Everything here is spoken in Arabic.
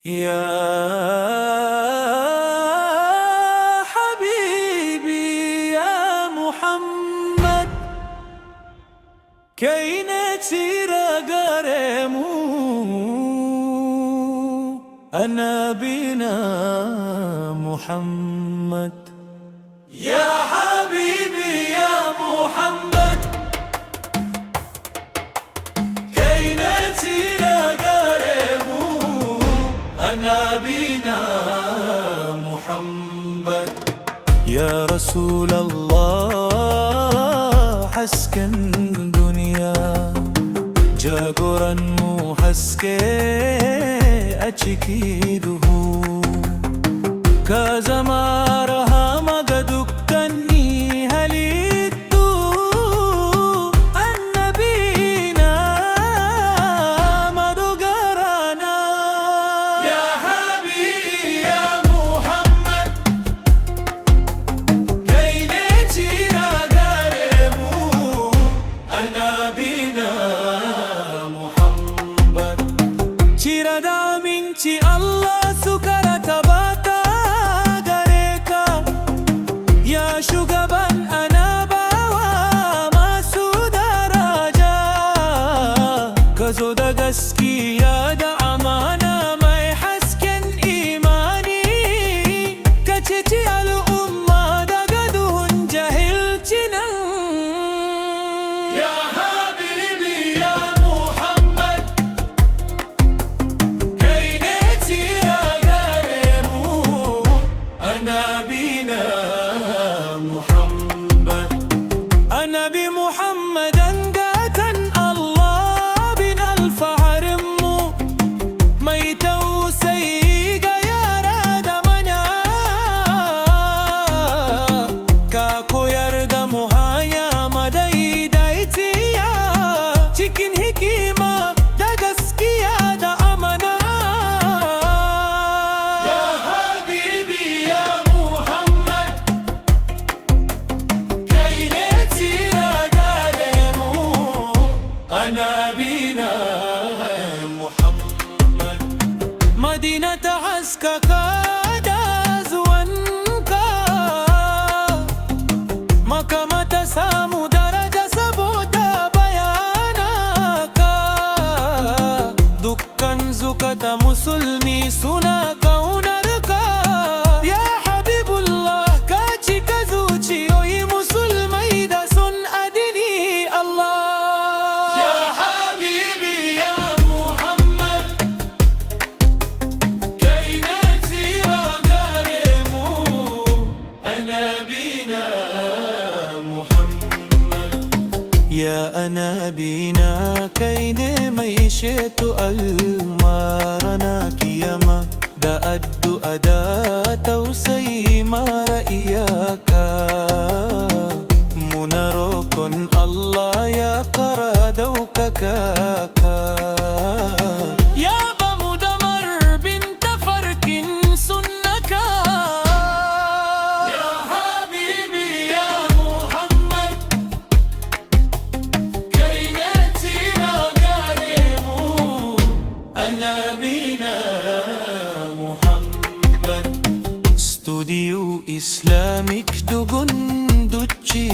يا حبيبي يا محمد كينك سيرا قريمو أنا بنا محمد يا حبيبي يا محمد كينك سيرا قريمو أنا بنا محمد يا رسول الله حسكن دنيا جاغوران مو حسكي أشكيده كازمارها مغدكني هليتو النبينا مدوغرانا يا حبيبي يا محمد كينتي راغرمو النبينا محمد چيردا منچي الله سكرة تباتا غريكا يا شغبان أنا باوا ما سودا راجا كزودا غسكي يا دا أمانا ما يحسكن إيماني كتشي الأمة دا قدهن جاهل جنان يا حبيبي يا محمد كينتي راغرمو أنا بنا محمد النبي محمد أنقاتن الله بنا الفحرمو ميتو سيقا يا راد منا كاكو يرد مهايا مداي دايتيا چكن حكيمة دا غسكيا دا أمنا يا حبيبي يا محمد كينتي راغرمو أنا بنا محمد مدينة حسكا كادا زوانكا مكامة سامو درجة سبوتا بياناكا دكان زكاة مسلمي سنا كونركا يا حبيب الله كاتشي كزوشي يوي مسلمي دا سن أدني الله يا حبيبي يا محمد كينتي راغرمو أنا بنا محمد يا أنا بنا كين ميشت المارنا كيما دا أدو أدا توسي ما رأيك مناركن الله يا قرادوك كاكا يا بمدمر بنت فركن سنكا يا حبيبي يا محمد كينتي راغرمو أنا بنا محمد استوديو إسلامك دغن دوتشي